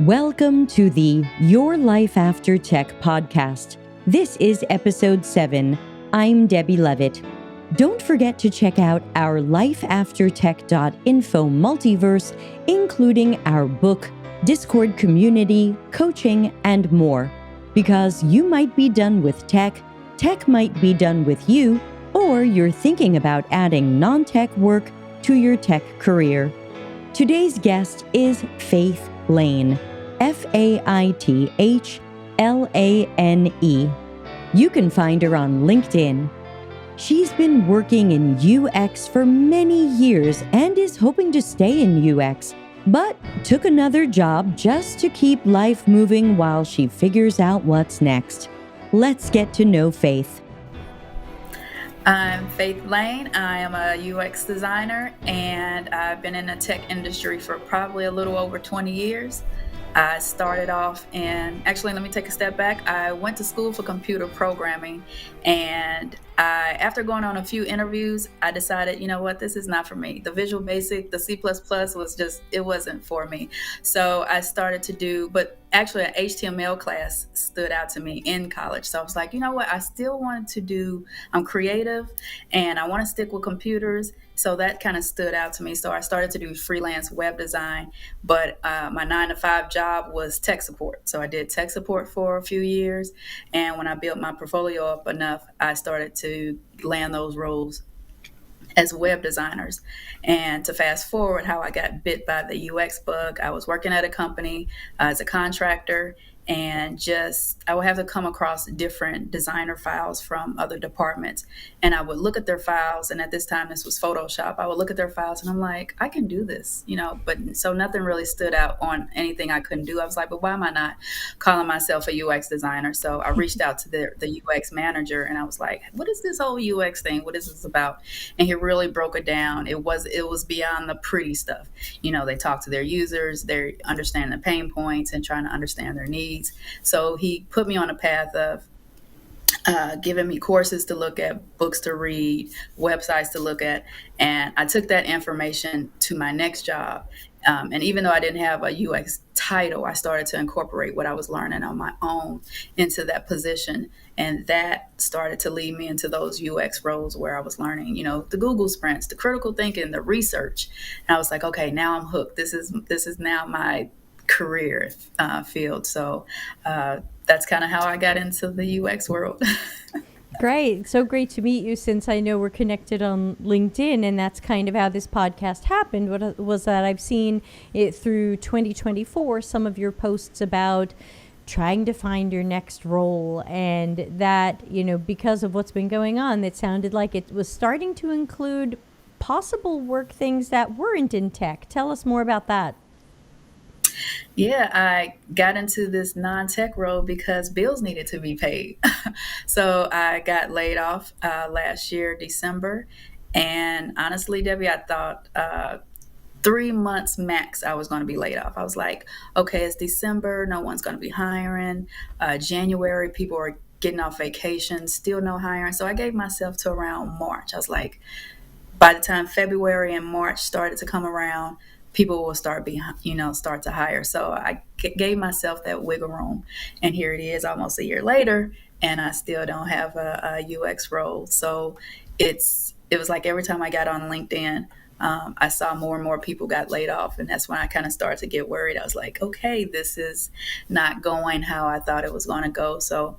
Welcome to the Your Life After Tech podcast. This is episode 7. I'm Debbie Levitt. Don't forget to check out our lifeaftertech.info multiverse, including our book, Discord community, coaching, and more. Because you might be done with tech, tech might be done with you, or you're thinking about adding non-tech work to your tech career. Today's guest is Faith Lane. Faithlane. You can find her on LinkedIn. She's been working in UX for many years and is hoping to stay in UX, but took another job just to keep life moving while she figures out what's next. Let's get to know Faith. I'm Faith Lane. I am a UX designer, and I've been in the tech industry for probably a little over 20 years. I started off actually, let me take a step back. I went to school for computer programming, and after going on a few interviews, I decided, you know what, this is not for me. The Visual Basic, the C++ it wasn't for me. So I started to but actually an HTML class stood out to me in college. So I was like, you know what, I still want to I'm creative and I want to stick with computers. So that kind of stood out to me. So I started to do freelance web design, but my 9-to-5 job was tech support. So I did tech support for a few years. And when I built my portfolio up enough, I started to land those roles as web designers. And to fast forward how I got bit by the UX bug, I was working at a company as a contractor, and I would have to come across different designer files from other departments. And I would look at their files, and at this time, this was Photoshop. I would look at their files and I'm like, I can do this, but so nothing really stood out on anything I couldn't do. I was like, but why am I not calling myself a UX designer? So I reached out to the UX manager, and I was like, what is this whole UX thing? What is this about? And he really broke it down. It was beyond the pretty stuff. They talk to their users, they're understanding the pain points and trying to understand their needs. So he put me on a path of giving me courses to look at, books to read, websites to look at. And I took that information to my next job. And even though I didn't have a UX title, I started to incorporate what I was learning on my own into that position. And that started to lead me into those UX roles where I was learning, the Google sprints, the critical thinking, the research. And I was like, okay, now I'm hooked. This is now my career field. So that's kind of how I got into the UX world. Great. So great to meet you, since I know we're connected on LinkedIn, and that's kind of how this podcast happened. What was that I've seen it through 2024, some of your posts about trying to find your next role, and that, because of what's been going on, it sounded like it was starting to include possible work things that weren't in tech. Tell us more about that. Yeah, I got into this non-tech role because bills needed to be paid. So I got laid off last year, December. And honestly, Debbie, I thought 3 months max I was going to be laid off. I was like, okay, it's December. No one's going to be hiring. January, people are getting off vacation, still no hiring. So I gave myself to around March. I was like, by the time February and March started to come around, people will start to hire. So I gave myself that wiggle room. And here it is almost a year later, and I still don't have a UX role. So it was like every time I got on LinkedIn, I saw more and more people got laid off. And that's when I kind of started to get worried. I was like, okay, this is not going how I thought it was going to go. So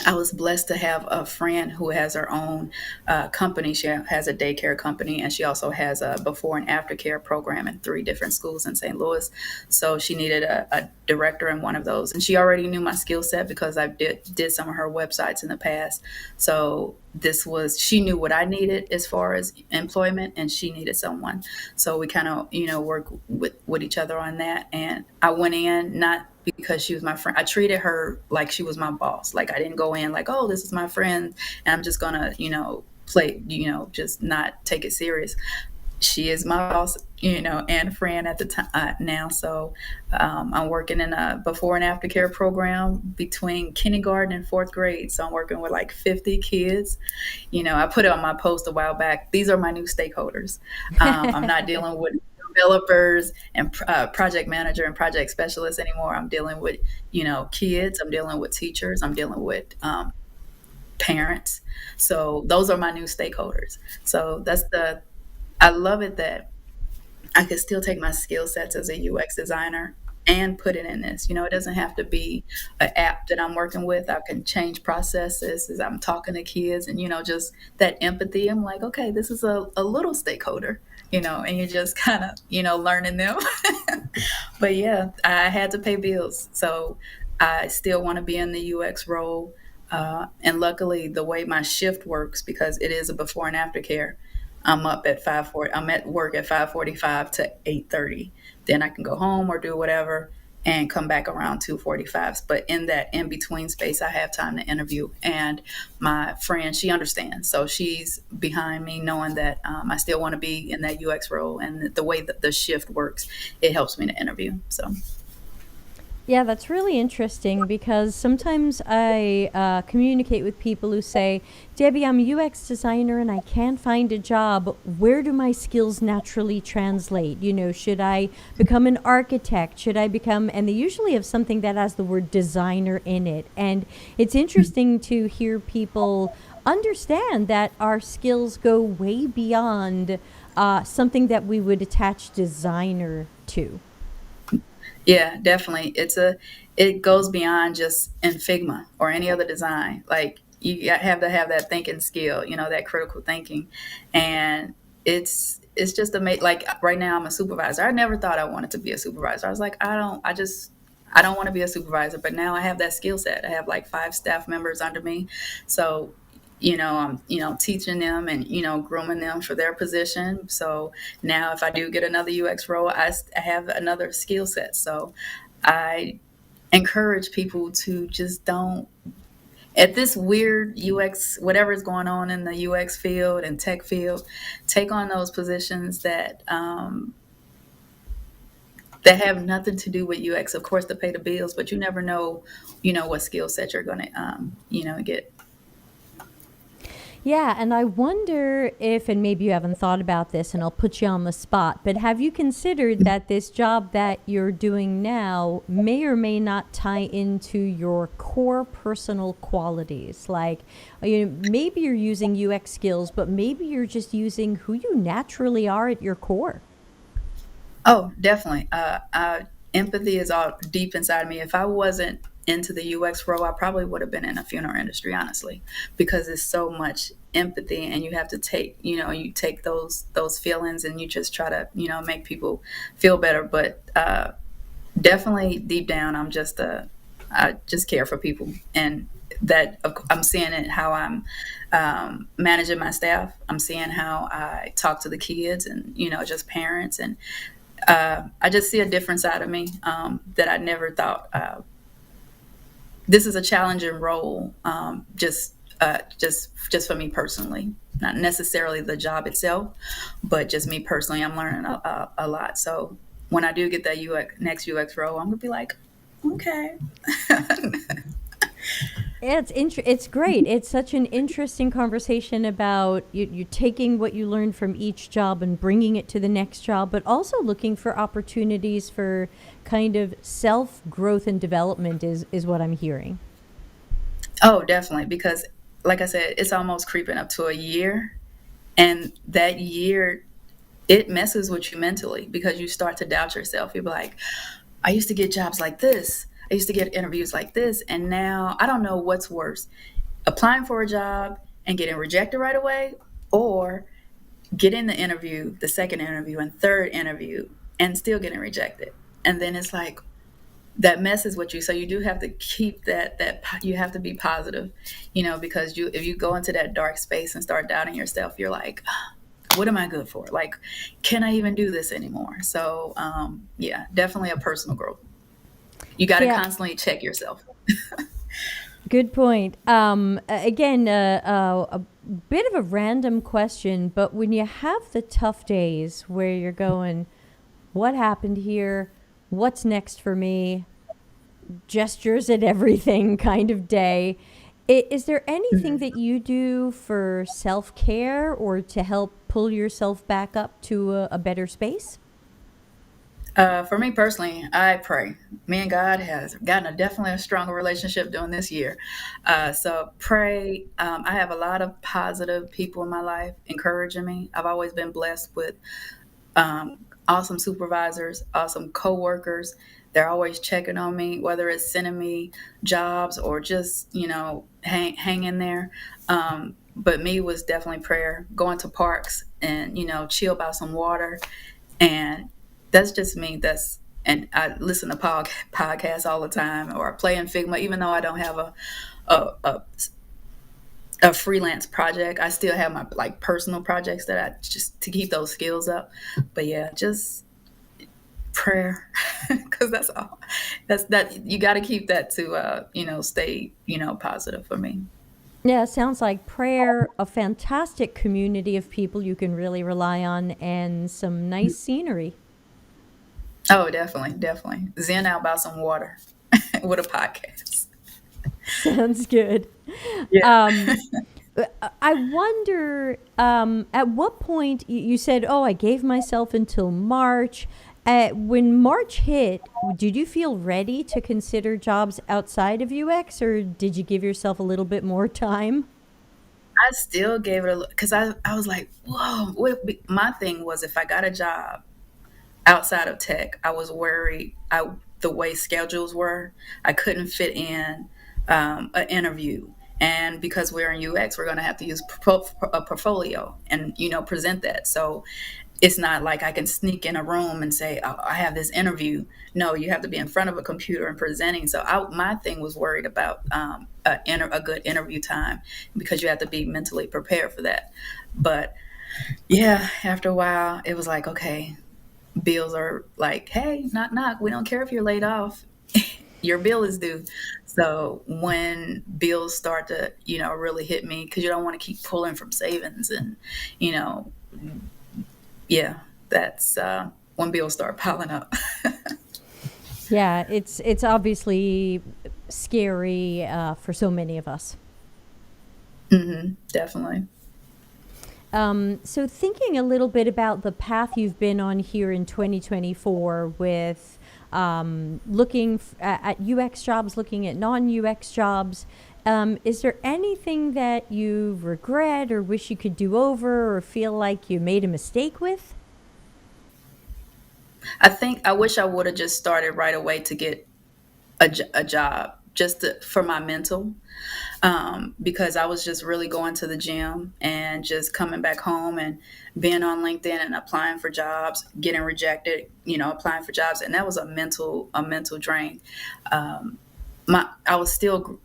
I was blessed to have a friend who has her own company. She has a daycare company, and she also has a before and after care program in 3 different schools in St. Louis. So she needed a director in one of those. And she already knew my skill set because I did some of her websites in the past. So she knew what I needed as far as employment, and she needed someone. So we kind of, work with each other on that. And I went in not because she was my friend. I treated her like she was my boss. Like I didn't go in like, oh, this is my friend, and I'm just gonna, play, just not take it serious. She is my boss, and friend at the time now. So I'm working in a before and after care program between kindergarten and 4th grade. So I'm working with like 50 kids. I put it on my post a while back. These are my new stakeholders. I'm not dealing with developers and project manager and project specialist anymore. I'm dealing with, kids. I'm dealing with teachers. I'm dealing with parents. So those are my new stakeholders. So I love it that I could still take my skill sets as a UX designer and put it in this. It doesn't have to be an app that I'm working with. I can change processes as I'm talking to kids and, just that empathy. I'm like, okay, this is a little stakeholder, and you're just kind of, learning them. But yeah, I had to pay bills. So I still want to be in the UX role. And luckily, the way my shift works, because it is a before and after care, I'm up at 5:40. I'm at work at 5:45 to 8:30. Then I can go home or do whatever and come back around 2:45. But in that in between space, I have time to interview. And my friend, she understands, so she's behind me, knowing that I still want to be in that UX role, and the way that the shift works, it helps me to interview. So. Yeah, that's really interesting because sometimes I communicate with people who say, Debbie, I'm a UX designer and I can't find a job. Where do my skills naturally translate? Should I become an architect? Should I become, and they usually have something that has the word designer in it. And it's interesting to hear people understand that our skills go way beyond something that we would attach designer to. Yeah, definitely. It goes beyond just in Figma or any other design. Like have to have that thinking skill, that critical thinking. And it's just amazing. Like right now I'm a supervisor. I never thought I wanted to be a supervisor. I was like, I don't want to be a supervisor, but now I have that skill set. I have like 5 staff members under me. So I'm, teaching them and, grooming them for their position. So now if I do get another UX role, I have another skill set. So I encourage people to just don't, at this weird UX, whatever is going on in the UX field and tech field, take on those positions that have nothing to do with UX, of course, to pay the bills, but you never know, what skill set you're going to, get. Yeah, and I wonder if, and maybe you haven't thought about this, and I'll put you on the spot, but have you considered that this job that you're doing now may or may not tie into your core personal qualities? Like, maybe you're using UX skills, but maybe you're just using who you naturally are at your core. Oh, definitely. Empathy is all deep inside of me. If I wasn't into the UX role, I probably would have been in the funeral industry, honestly, because it's so much empathy, and you have to take, you take those feelings and you just try to, make people feel better. But definitely deep down, I just care for people, and that I'm seeing it how I'm managing my staff. I'm seeing how I talk to the kids and, just parents, and I just see a different side of me that I never thought. This is a challenging role, just for me personally, not necessarily the job itself, but just me personally. I'm learning a lot. So when I do get that next UX role, I'm gonna be like, okay. Yeah, it's great. It's such an interesting conversation about you taking what you learned from each job and bringing it to the next job, but also looking for opportunities for kind of self-growth and development is what I'm hearing. Oh, definitely. Because like I said, it's almost creeping up to a year. And that year, it messes with you mentally because you start to doubt yourself. You're like, I used to get jobs like this. I used to get interviews like this. And now I don't know what's worse, applying for a job and getting rejected right away, or getting the interview, the second interview and third interview, and still getting rejected. And then it's like, that messes with you. So you do have to keep that you have to be positive, because if you go into that dark space and start doubting yourself, you're like, what am I good for? Like, can I even do this anymore? So yeah, definitely a personal growth. You got to constantly check yourself. Good point. Again, a bit of a random question, but when you have the tough days where you're going, what happened here? What's next for me? Gestures at everything kind of day. Is there anything that you do for self-care or to help pull yourself back up to a better space? For me personally, I pray. Me and God has gotten definitely a stronger relationship during this year. So pray. I have a lot of positive people in my life encouraging me. I've always been blessed with awesome supervisors, awesome coworkers. They're always checking on me, whether it's sending me jobs or just hang in there. But me was definitely prayer. Going to parks and chill by some water, and that's just me. And I listen to podcasts all the time, or I play in Figma, even though I don't have a, a a freelance project. I still have my like personal projects that I just to keep those skills up. But yeah, just prayer, because that's all. That you got to keep that to stay positive for me. Yeah, it sounds like prayer, a fantastic community of people you can really rely on, and some nice scenery. Oh, definitely, definitely. Zen out by some water with a podcast. Sounds good. Yeah. Um, I wonder, at what point you said, "Oh, I gave myself until March." When March hit, did you feel ready to consider jobs outside of UX, or did you give yourself a little bit more time? I still gave it a look because I was like, whoa. My thing was if I got a job outside of tech, I was worried. The way schedules were, I couldn't fit in an interview, and because we're in UX, we're going to have to use a portfolio and present that. So it's not like I can sneak in a room and say, oh, I have this interview. No, you have to be in front of a computer and presenting. So my thing was worried about a good interview time, because you have to be mentally prepared for that. But yeah, after a while, it was like, okay, bills are like, hey, knock, knock. We don't care if you're laid off. Your bill is due. So when bills start to, really hit me, because you don't want to keep pulling from savings, and, you know, yeah, that's when bills start piling up. Yeah, it's obviously scary for so many of us. Definitely. So thinking a little bit about the path you've been on here in 2024 with looking at UX jobs, looking at non-UX jobs, is there anything that you regret or wish you could do over or feel like you made a mistake with? I wish I would have just started right away to get a job, for my mental, because I was just really going to the gym and just coming back home and being on LinkedIn and applying for jobs, getting rejected, applying for jobs, and that was a mental drain. My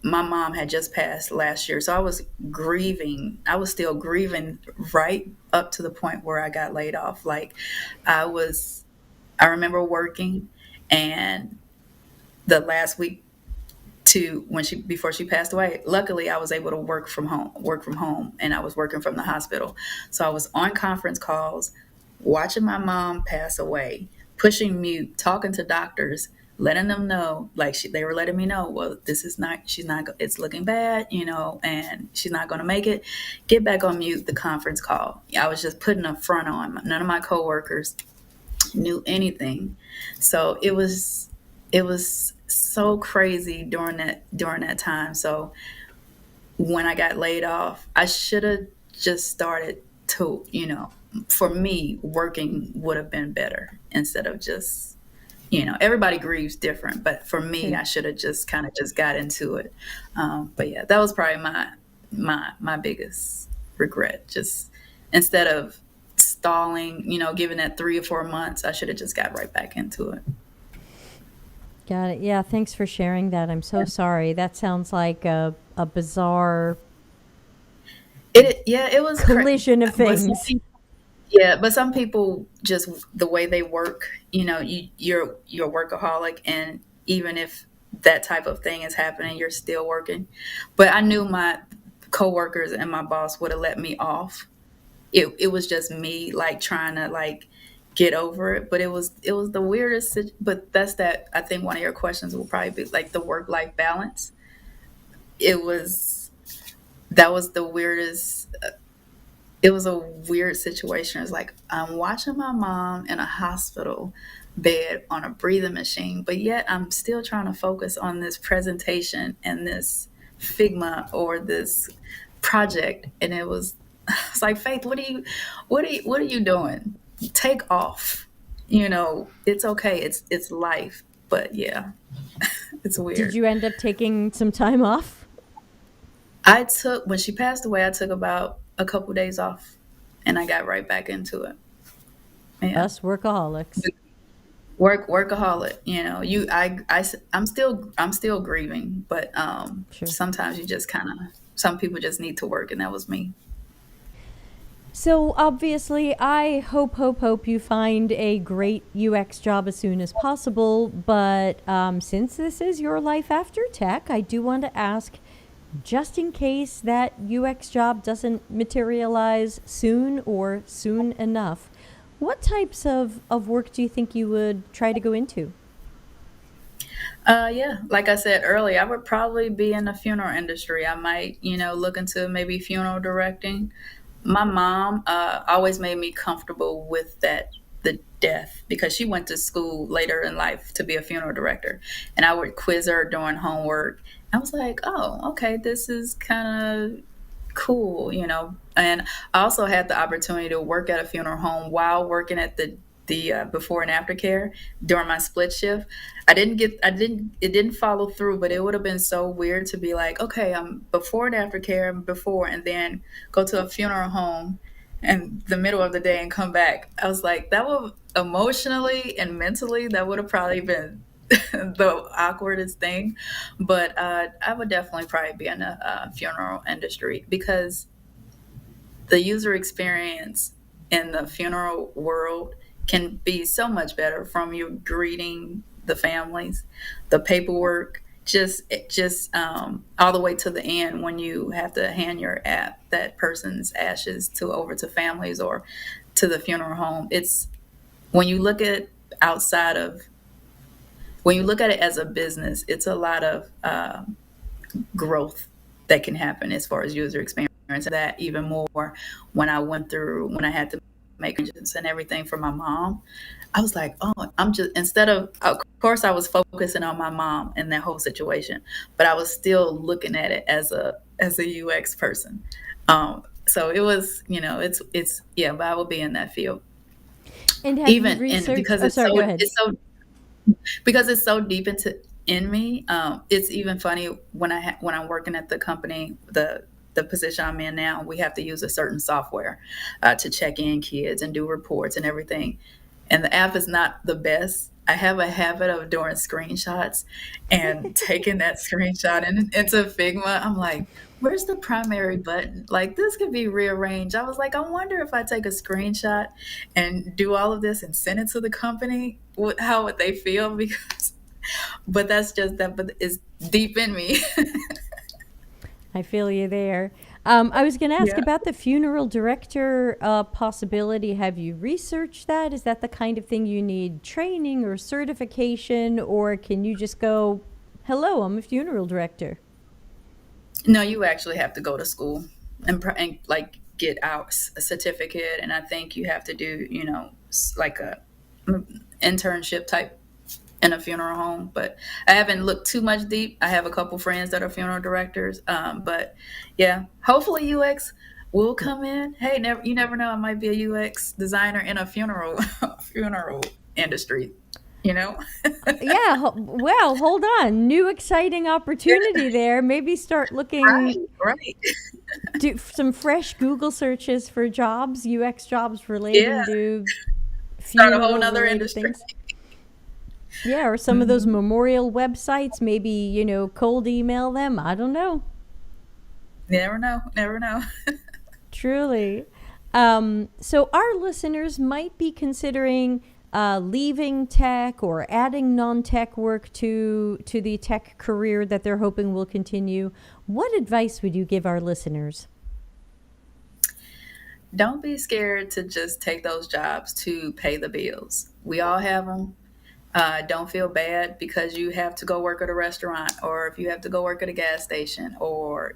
mom had just passed last year, so I was grieving. I was still grieving right up to the point where I got laid off. Like I was, I remember working, and the last week to when she before she passed away, luckily I was able to work from home, and I was working from the hospital. So I was on conference calls, watching my mom pass away, pushing mute, talking to doctors, letting them know, like they were letting me know, well, this is not, she's not, it's looking bad, and she's not going to make it. Get back on mute the conference call. I was just putting a front on. None of my coworkers knew anything. So it was so crazy during that time. So when I got laid off, I should have just started to, for me, working would have been better instead of just, everybody grieves different, but for me, Sure. I should have just kind of just got into it. But yeah, that was probably my biggest regret. Just instead of stalling, giving that 3 or 4 months, I should have just got right back into it. Got it. Yeah, thanks for sharing that. I'm so sorry. That sounds like a bizarre It was collision of but some things. people, yeah, but some people just the way they work, you're a workaholic, and even if that type of thing is happening, you're still working. But I knew my coworkers and my boss would have let me off. It was just me like trying to like get over it, but it was the weirdest. But that's that. I think one of your questions will probably be like the work life balance. It was that was the weirdest. It was a weird situation. It's like I'm watching my mom in a hospital, bed on a breathing machine, but yet I'm still trying to focus on this presentation and this Figma or this project. And it's like, Faith, what are you doing? Take off. It's okay. It's life. But yeah, it's Did weird. you end up taking some time off? When she passed away, I took about a couple days off and I got right back into it. Yeah. Us workaholics. Workaholic, I'm still grieving, but Sure. sometimes some people just need to work, and that was me. So obviously, I hope you find a great UX job as soon as possible. But since this is your life after tech, I do want to ask, just in case that UX job doesn't materialize soon or soon enough, what types of work do you think you would try to go into? Yeah, like I said earlier, I would probably be in the funeral industry. I might, look into maybe funeral directing. My mom always made me comfortable with the death, because she went to school later in life to be a funeral director, and I would quiz her during homework. I was like, oh, okay, this is kind of cool, And I also had the opportunity to work at a funeral home while working at the before and after care during my split shift. It didn't follow through, but it would have been so weird to be like, okay, I'm before and after care before, and then go to a funeral home in the middle of the day and come back. I was like, that would emotionally and mentally, that would have probably been the awkwardest thing. But I would definitely probably be in the funeral industry, because the user experience in the funeral world can be so much better, from you greeting the families, the paperwork, just all the way to the end when you have to hand that person's ashes over to families or to the funeral home. It's when you look at outside of when you look at it as a business, it's a lot of growth that can happen as far as user experience. That even more when I had to make arrangements and everything for my mom. I was like, oh, of course, I was focusing on my mom and that whole situation, but I was still looking at it as a UX person. So it was, yeah, but I will be in that field, And have you even and researched? Oh, sorry. Go ahead. because it's so deep in me. It's even funny when I'm working at the company, the position I'm in now, we have to use a certain software to check in kids and do reports and everything. And the app is not the best. I have a habit of doing screenshots and taking that screenshot into Figma. I'm like, where's the primary button? Like, this could be rearranged. I was like, I wonder if I take a screenshot and do all of this and send it to the company, how would they feel? But that's just that, but it's deep in me. I feel you there. I was going to ask Yeah. about the funeral director possibility. Have you researched that? Is that the kind of thing you need training or certification, or can you just go, hello, I'm a funeral director? No, you actually have to go to school and like get out a certificate, and I think you have to do like a internship type in a funeral home. But I haven't looked too much deep. I have a couple friends that are funeral directors, but yeah, hopefully UX will come in. Hey, you never know. I might be a UX designer in a funeral industry. You know? Yeah, well, hold on. New exciting opportunity there. Maybe start Right, looking, right. do some fresh Google searches for jobs, UX jobs Yeah, relating to start a whole funeral nother related industry. things. Yeah, or some of those memorial websites, maybe, cold email them. I don't know. Never know, never know. Truly. So our listeners might be considering leaving tech or adding non-tech work to the tech career that they're hoping will continue. What advice would you give our listeners? Don't be scared to just take those jobs to pay the bills. We all have them. Don't feel bad because you have to go work at a restaurant, or if you have to go work at a gas station, or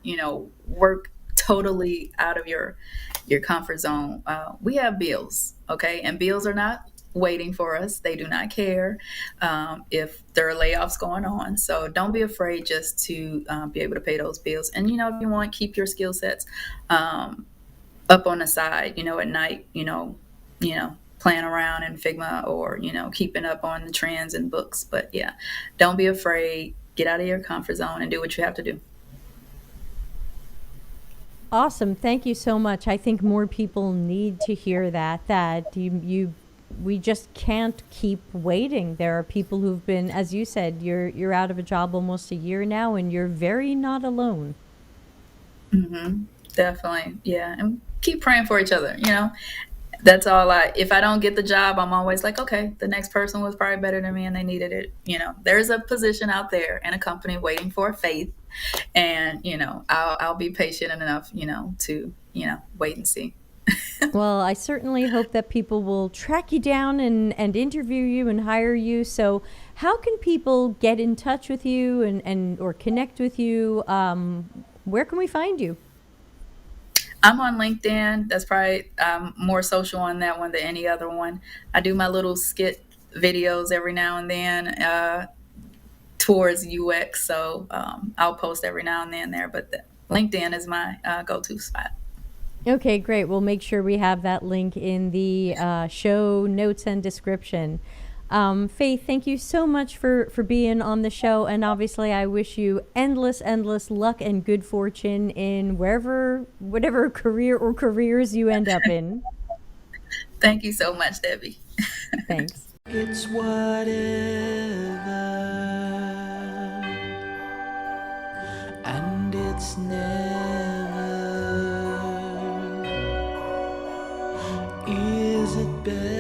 work totally out of your comfort zone. We have bills, okay, and bills are not waiting for us. They do not care if there are layoffs going on. So don't be afraid just to be able to pay those bills. And, if you want, keep your skill sets up on the side, at night, playing around in Figma or, keeping up on the trends and books. But yeah, don't be afraid. Get out of your comfort zone and do what you have to do. Awesome. Thank you so much. I think more people need to hear that we just can't keep waiting. There are people who've been, as you said, you're out of a job almost a year now, and you're very not alone. Mm-hmm. Definitely. Yeah. And keep praying for each other. That's all if I don't get the job, I'm always like, okay, the next person was probably better than me and they needed it. There's a position out there in a company waiting for faith. And, I'll be patient enough, to, wait and see. Well, I certainly hope that people will track you down and interview you and hire you. So how can people get in touch with you and or connect with you? Where can we find you? I'm on LinkedIn. That's probably more social on that one than any other one. I do my little skit videos every now and then towards UX. So I'll post every now and then there. But LinkedIn is my go-to spot. Okay, great. We'll make sure we have that link in the show notes and description. Faith, thank you so much for being on the show. And obviously, I wish you endless luck and good fortune in whatever career or careers you end up in. Thank you so much, Debbie. Thanks. It's whatever, and it's never. Is it better?